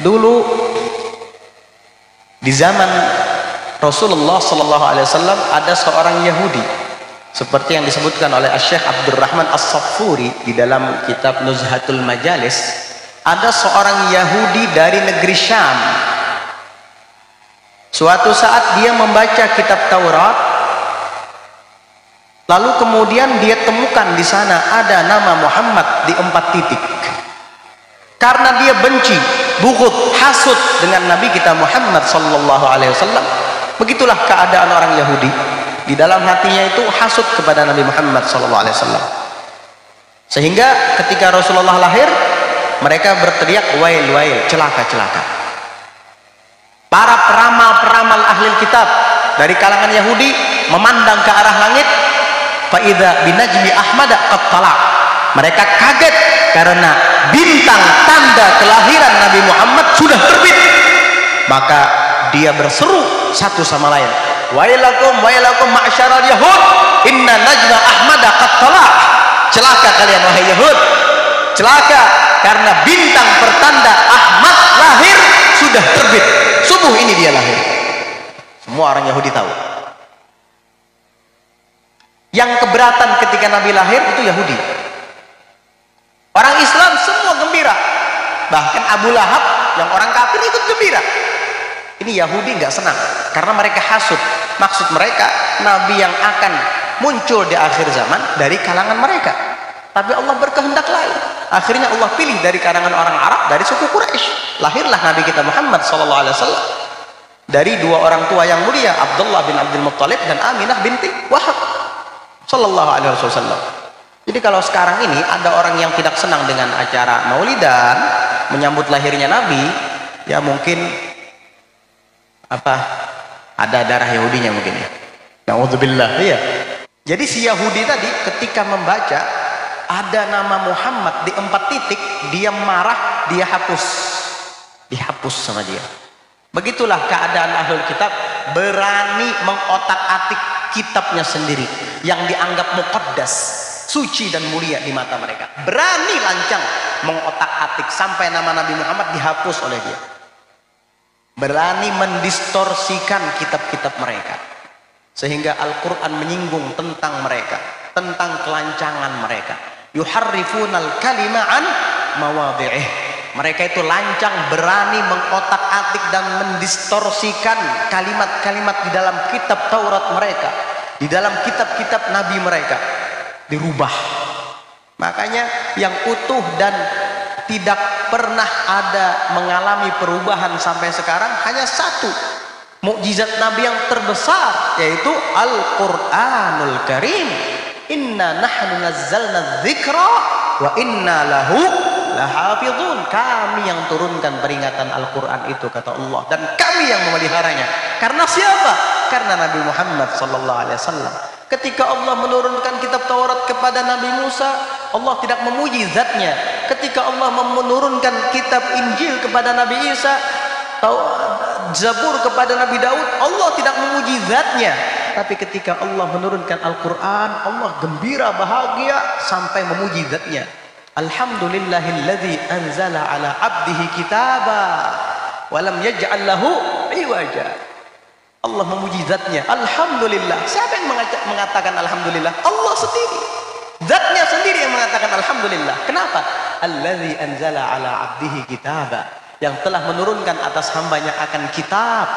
Dulu di zaman Rasulullah Sallallahu Alaihi Wasallam ada seorang Yahudi, seperti yang disebutkan oleh Syekh Abdurrahman As-Saffuri di dalam kitab Nuzhatul Majalis. Ada seorang Yahudi dari negeri Syam. Suatu saat dia membaca kitab Taurat, lalu kemudian dia temukan di sana ada nama Muhammad di 4 titik. Karena dia benci, bughd, hasud dengan Nabi kita Muhammad Sallallahu Alaihi Wasallam. Begitulah keadaan orang Yahudi. Di dalam hatinya itu hasud kepada Nabi Muhammad Sallallahu Alaihi Wasallam. Sehingga ketika Rasulullah lahir, mereka berteriak wail wail, celaka celaka. Para peramal-peramal ahli kitab dari kalangan Yahudi memandang ke arah langit, fa idza binajmi ahmad qad tala. Mereka kaget karena bintang tanda kelahiran Nabi Muhammad sudah terbit. Maka dia berseru satu sama lain, wailakum wailakum ma'syaral yahud, inna najma ahmad qad tala. Celaka kalian wahai Yahud, celaka karena bintang pertanda Ahmad lahir sudah terbit. Subuh ini dia lahir. Semua orang Yahudi tahu. Yang keberatan ketika Nabi lahir itu Yahudi. Orang Islam semua gembira. Bahkan Abu Lahab yang orang kafir ikut gembira. Ini Yahudi nggak senang karena mereka hasud. Maksud mereka Nabi yang akan muncul di akhir zaman dari kalangan mereka. Tapi Allah berkehendak lain. Akhirnya Allah pilih dari kalangan orang Arab, dari suku Quraisy. Lahirlah Nabi kita Muhammad SAW dari 2 orang tua yang mulia, Abdullah bin Abdul Muttalib dan Aminah binti Wahab Sallallahu Alaihi Wasallam. Jadi kalau sekarang ini ada orang yang tidak senang dengan acara Maulidan menyambut lahirnya Nabi, ya mungkin ada darah Yahudinya mungkin ya. Na'udzubillah. Iya. Jadi si Yahudi tadi ketika membaca ada nama Muhammad di 4 titik, dia marah, dia dihapus sama dia. Begitulah keadaan ahlul kitab, berani mengotak-atik kitabnya sendiri yang dianggap muqaddas, suci dan mulia di mata mereka. Berani lancang mengotak-atik sampai nama Nabi Muhammad dihapus oleh dia. Berani mendistorsikan kitab-kitab mereka sehingga Al-Quran menyinggung tentang mereka, tentang kelancangan mereka. Yuharrifunal kalima an mawadhi'ih. Mereka itu lancang, berani mengotak-atik dan mendistorsikan kalimat-kalimat di dalam kitab Taurat mereka, di dalam kitab-kitab Nabi mereka, dirubah. Makanya yang utuh dan tidak pernah ada mengalami perubahan sampai sekarang hanya satu mukjizat Nabi yang terbesar, yaitu Al-Quranul Karim. Inna nahnu nazzalna dzikra wa inna lahu lahafizun. Kami yang turunkan peringatan Al-Quran itu, kata Allah, dan kami yang memeliharanya. Karena siapa? Karena Nabi Muhammad sallallahu alaihi wasallam. Ketika Allah menurunkan kitab Taurat kepada Nabi Musa, Allah tidak memuji zatnya. Ketika Allah menurunkan kitab Injil kepada Nabi Isa, Zabur kepada Nabi Daud, Allah tidak memuji zatnya. Tapi ketika Allah menurunkan Al-Quran, Allah gembira, bahagia sampai memuji zatnya. Alhamdulillahilladzi anzala ala abdihi kitaba walam yaj'al lahu iwaja. Allah memuji zatnya. Alhamdulillah. Siapa yang mengatakan Alhamdulillah? Allah sendiri. Zatnya sendiri yang mengatakan Alhamdulillah. Kenapa? Alladzi anzala ala abdihi kitaba, yang telah menurunkan atas hambanya akan kitab.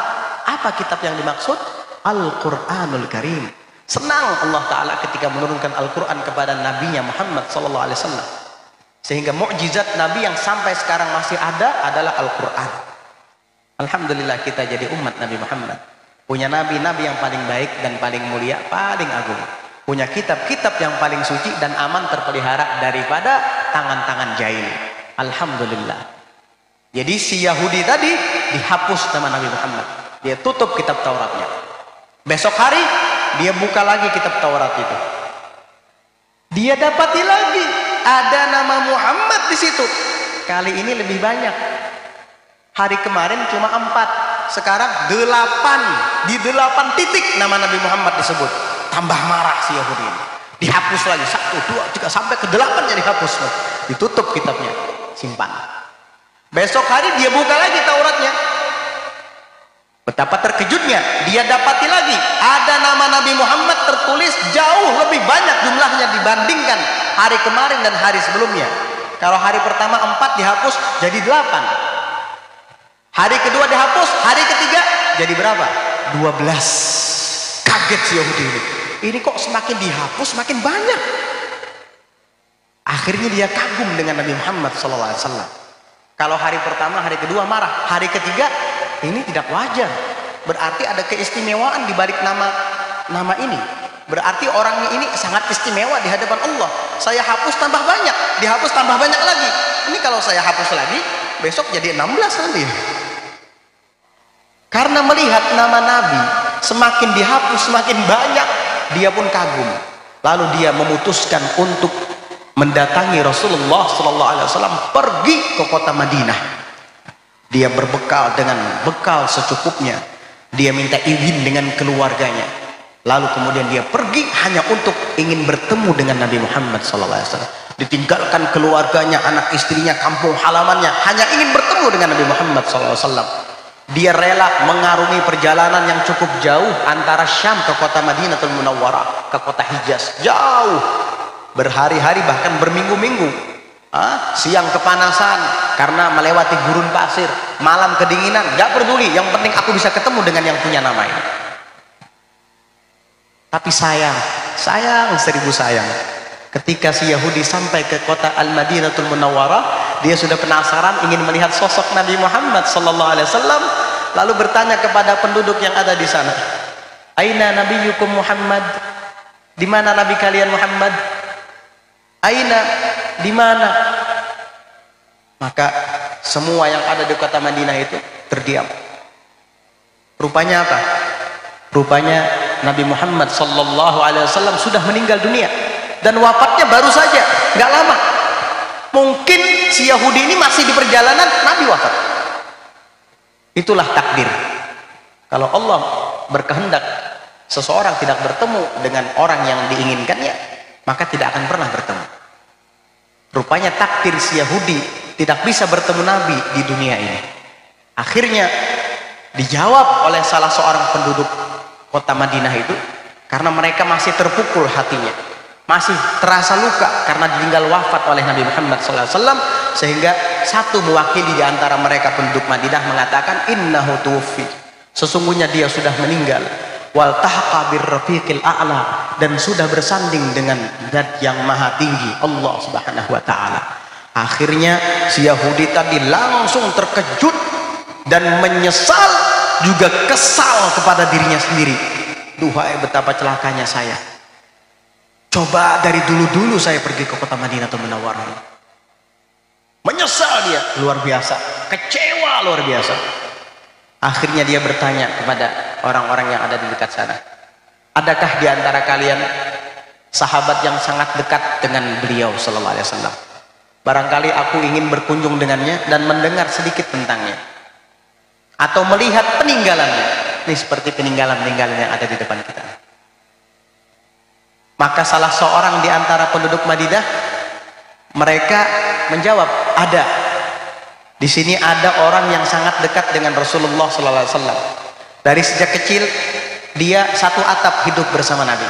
Apa kitab yang dimaksud? Al-Quranul Karim. Senang Allah Ta'ala ketika menurunkan Al-Quran kepada Nabinya Muhammad SAW. Sehingga mukjizat Nabi yang sampai sekarang masih ada adalah Al-Quran. Alhamdulillah kita jadi umat Nabi Muhammad. Punya Nabi-Nabi yang paling baik dan paling mulia, paling agung. Punya kitab-kitab yang paling suci dan aman terpelihara daripada tangan-tangan jahil. Alhamdulillah. Jadi si Yahudi tadi dihapus nama Nabi Muhammad. Dia tutup kitab Tauratnya. Besok hari dia buka lagi kitab Taurat itu. Dia dapati lagi ada nama Muhammad di situ. Kali ini lebih banyak. Hari kemarin cuma 4, sekarang 8. Di 8 titik nama Nabi Muhammad disebut. Tambah marah si Yahudi ini. Dihapus lagi 1, 2, 3 sampai ke 8-nya dihapus. Ditutup kitabnya, simpan. Besok hari dia buka lagi Tauratnya. Betapa terkejutnya, dia dapati lagi ada nama Nabi Muhammad tertulis jauh lebih banyak jumlahnya dibandingkan hari kemarin dan hari sebelumnya. Kalau hari pertama 4 dihapus jadi 8, hari kedua dihapus, hari ketiga jadi berapa? 12. Kaget si Yahudi ini kok semakin dihapus semakin banyak. Akhirnya dia kagum dengan Nabi Muhammad SAW. Kalau hari pertama, hari kedua marah, hari ketiga ini tidak wajar. Berarti ada keistimewaan di balik nama ini. Berarti orangnya ini sangat istimewa di hadapan Allah. Saya hapus tambah banyak, dihapus tambah banyak lagi. Ini kalau saya hapus lagi, besok jadi 16 nanti. Karena melihat nama Nabi semakin dihapus semakin banyak, dia pun kagum. Lalu dia memutuskan untuk mendatangi Rasulullah SAW, pergi ke kota Madinah. Dia berbekal dengan bekal secukupnya. Dia minta izin dengan keluarganya. Lalu kemudian dia pergi hanya untuk ingin bertemu dengan Nabi Muhammad SAW. Ditinggalkan keluarganya, anak istrinya, kampung halamannya, hanya ingin bertemu dengan Nabi Muhammad SAW. Dia rela mengarungi perjalanan yang cukup jauh antara Syam ke kota Madinatul Munawwarah, ke kota Hijaz. Jauh, berhari-hari bahkan berminggu-minggu. Siang kepanasan karena melewati gurun pasir, malam kedinginan, gak peduli, yang penting aku bisa ketemu dengan yang punya nama ini. Tapi sayang seribu sayang, ketika si Yahudi sampai ke kota Al-Madinatul Munawwarah, dia sudah penasaran ingin melihat sosok Nabi Muhammad SAW, lalu bertanya kepada penduduk yang ada di sana, Aina nabiyyukum Muhammad? Di mana nabi kalian Muhammad? Aina, di mana? Maka semua yang ada di kota Madinah itu terdiam. Rupanya apa? Rupanya Nabi Muhammad SAW sudah meninggal dunia dan wafatnya baru saja, nggak lama. Mungkin si Yahudi ini masih di perjalanan, Nabi wafat. Itulah takdir. Kalau Allah berkehendak seseorang tidak bertemu dengan orang yang diinginkannya, maka tidak akan pernah bertemu. Rupanya takdir si Yahudi tidak bisa bertemu Nabi di dunia ini. Akhirnya dijawab oleh salah seorang penduduk kota Madinah itu, karena mereka masih terpukul hatinya, masih terasa luka karena ditinggal wafat oleh Nabi Muhammad SAW, sehingga satu mewakili di antara mereka penduduk Madinah mengatakan, innahu tuwfi, sesungguhnya dia sudah meninggal, wal tahqa birrafiqil a'la, dan sudah bersanding dengan zat yang maha tinggi, Allah Subhanahu wa taala. Akhirnya si Yahudi tadi langsung terkejut dan menyesal, juga kesal kepada dirinya sendiri. Duhai, betapa celakanya saya. Coba dari dulu-dulu saya pergi ke kota Madinatul Munawwarah. Menyesal dia luar biasa, kecewa luar biasa. Akhirnya dia bertanya kepada orang-orang yang ada di dekat sana, adakah di antara kalian sahabat yang sangat dekat dengan beliau sallallahu alaihi wasallam? Barangkali aku ingin berkunjung dengannya dan mendengar sedikit tentangnya, atau melihat peninggalannya. Ini seperti peninggalan-peninggalan yang ada di depan kita. Maka salah seorang di antara penduduk Madinah, mereka menjawab, ada. Di sini ada orang yang sangat dekat dengan Rasulullah SAW. Dari sejak kecil dia satu atap hidup bersama Nabi,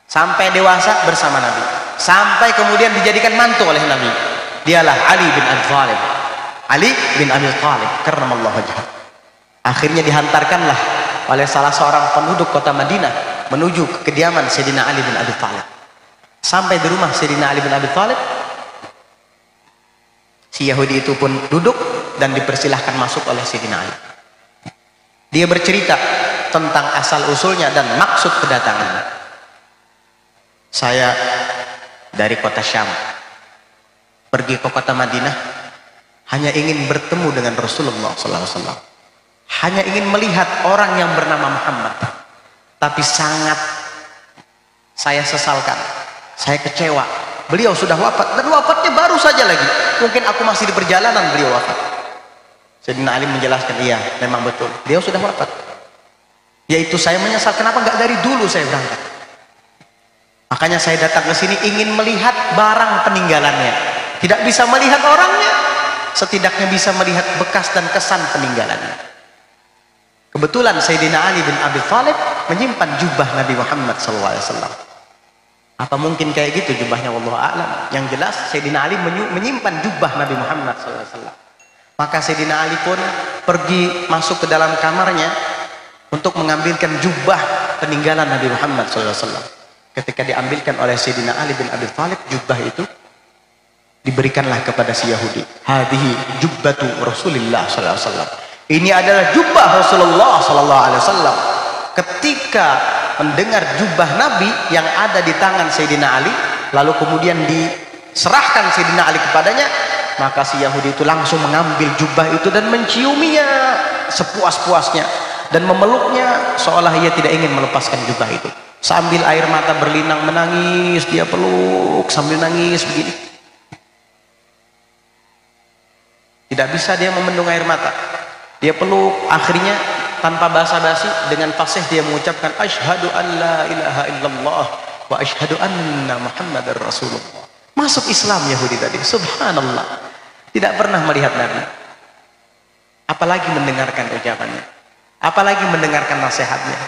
sampai dewasa bersama Nabi, sampai kemudian dijadikan mantu oleh Nabi. Dialah Ali bin Abi Thalib. Ali bin Abi Thalib karramallahu wajhahu. Akhirnya dihantarkanlah oleh salah seorang penduduk kota Madinah menuju ke kediaman Sayyidina Ali bin Abi Thalib. Sampai di rumah Sayyidina Ali bin Abi Thalib, si Yahudi itu pun duduk dan dipersilahkan masuk oleh Sayyidina Ali. Dia bercerita tentang asal usulnya dan maksud kedatangannya. Saya dari kota Syam pergi ke kota Madinah hanya ingin bertemu dengan Rasulullah SAW, hanya ingin melihat orang yang bernama Muhammad. Tapi sangat saya sesalkan, saya kecewa, beliau sudah wafat, dan wafatnya baru saja lagi. Mungkin aku masih di perjalanan beliau wafat. Sayyidina Ali menjelaskan, iya memang betul, beliau sudah wafat. Yaitu saya menyesal, kenapa nggak dari dulu saya berangkat. Makanya saya datang ke sini ingin melihat barang peninggalannya, tidak bisa melihat orangnya. setidaknya bisa melihat bekas dan kesan peninggalannya. Kebetulan Sayyidina Ali bin Abi Thalib menyimpan jubah Nabi Muhammad SAW. Apa mungkin kayak gitu jubahnya, wallahu a'lam. Yang jelas Sayyidina Ali menyimpan jubah Nabi Muhammad SAW. Maka Sayyidina Ali pun pergi masuk ke dalam kamarnya untuk mengambilkan jubah peninggalan Nabi Muhammad SAW. Ketika diambilkan oleh Sayyidina Ali bin Abi Thalib, jubah itu diberikanlah kepada si Yahudi. Hadhihi jubbatu Rasulillah SAW. Ini adalah jubah Rasulullah SAW. Ketika mendengar jubah Nabi yang ada di tangan Sayyidina Ali, lalu kemudian diserahkan Sayyidina Ali kepadanya, maka si Yahudi itu langsung mengambil jubah itu dan menciuminya sepuas-puasnya dan memeluknya seolah ia tidak ingin melepaskan jubah itu. Sambil air mata berlinang menangis, dia peluk sambil nangis begini. Tidak bisa dia membendung air mata. Dia peluk, akhirnya tanpa basa-basi dengan fasih dia mengucapkan asyhadu an la ilaha illallah wa asyhadu anna Muhammadar Rasulullah. Masuk Islam Yahudi tadi. Subhanallah. Tidak pernah melihat Nabi, apalagi mendengarkan ucapannya, apalagi mendengarkan nasihatnya.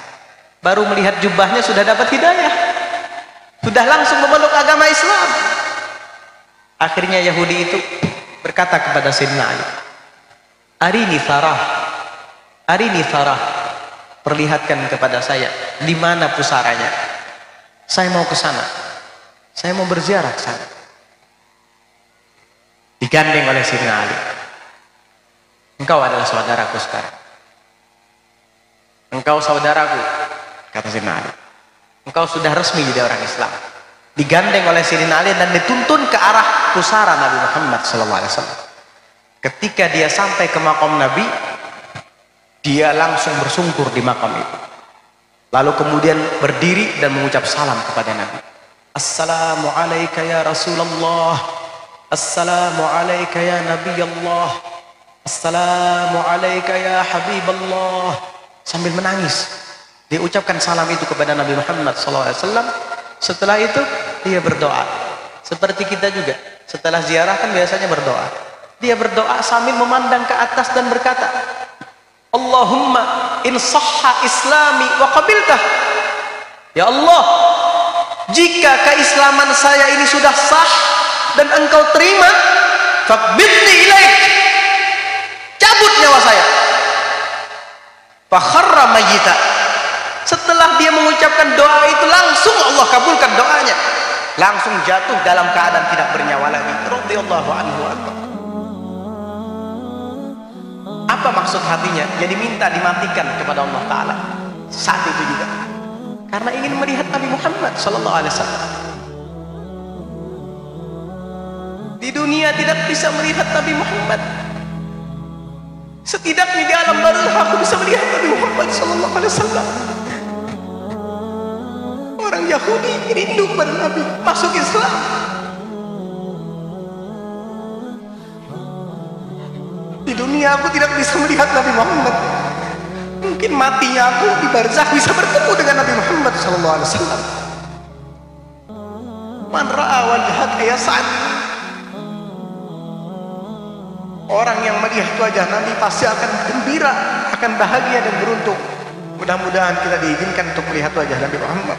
Baru melihat jubahnya sudah dapat hidayah, sudah langsung memeluk agama Islam. Akhirnya Yahudi itu berkata kepada Sayyidina Ali, arini farah, perlihatkan kepada saya di mana pusaranya. Saya mau ke sana, saya mau berziarah ke sana. Digandeng oleh Sayyidina Ali. Engkau adalah saudaraku sekarang. Engkau saudaraku, kata Sayyidina Ali. Engkau sudah resmi jadi orang Islam. Digandeng oleh Sayyidina Ali dan dituntun ke arah pusara Nabi Muhammad SAW. Ketika dia sampai ke makam Nabi, dia langsung bersungkur di makam itu. Lalu kemudian berdiri dan mengucap salam kepada Nabi. Assalamualaikum ya Rasulullah. Assalamualaikum ya Nabi Allah. Assalamualaikum ya Habiballah. Sambil menangis dia ucapkan salam itu kepada Nabi Muhammad SAW. Setelah itu dia berdoa seperti kita juga. Setelah ziarah kan biasanya berdoa. Dia berdoa sambil memandang ke atas dan berkata, Allahumma in sahha islami wa qabiltah. Ya Allah, jika keislaman saya ini sudah sah dan engkau terima, faqbidni ilaik, cabut nyawa saya. Fakharra mayyita. Setelah dia mengucapkan doa itu, langsung Allah kabulkan doanya, langsung jatuh dalam keadaan tidak bernyawa lagi. Radhiyallahu anhu. Apa maksud hatinya? Jadi minta dimatikan kepada Allah Ta'ala saat itu juga, karena ingin melihat Nabi Muhammad SAW. Di dunia tidak bisa melihat Nabi Muhammad. Setidaknya di alam barzakh aku bisa melihat Nabi Muhammad SAW. Orang Yahudi rindu kepada Nabi, masuk Islam. Di dunia aku tidak bisa melihat Nabi Muhammad. Mungkin matinya aku di barzakh bisa bertemu dengan Nabi Muhammad SAW. Man ra'a wajhaka ya Sa'ad. Orang yang melihat wajah Nabi pasti akan gembira, akan bahagia dan beruntung. Mudah-mudahan kita diizinkan untuk melihat wajah Nabi Muhammad.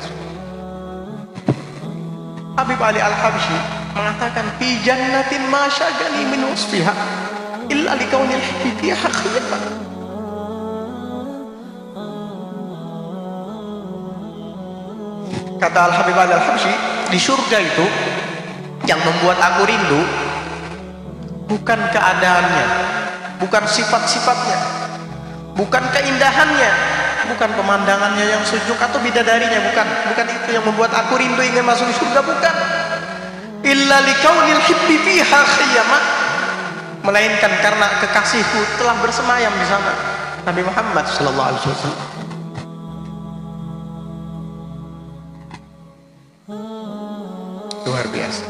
Habib Ali Al-Habsyi mengatakan, fi jannatin ma syagani min wasfiha illa likaunil fiha khayfa. Kata Al-Habib Ali Al-Habsyi, di surga itu yang membuat aku rindu bukan keadaannya, bukan sifat-sifatnya, bukan keindahannya, bukan pemandangannya yang sejuk atau bidadarinya, bukan itu yang membuat aku rindu ingin masuk surga, bukan. Illa likaunil hibbi fiha khayyama, melainkan karena kekasihku telah bersemayam di sana, Nabi Muhammad sallallahu alaihi wasallam. Luar biasa.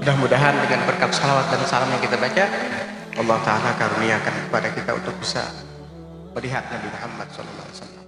Mudah-mudahan dengan berkat salawat dan salam yang kita baca, Allah Ta'ala karuniakan kepada kita untuk bisa melihat Nabi Muhammad SAW.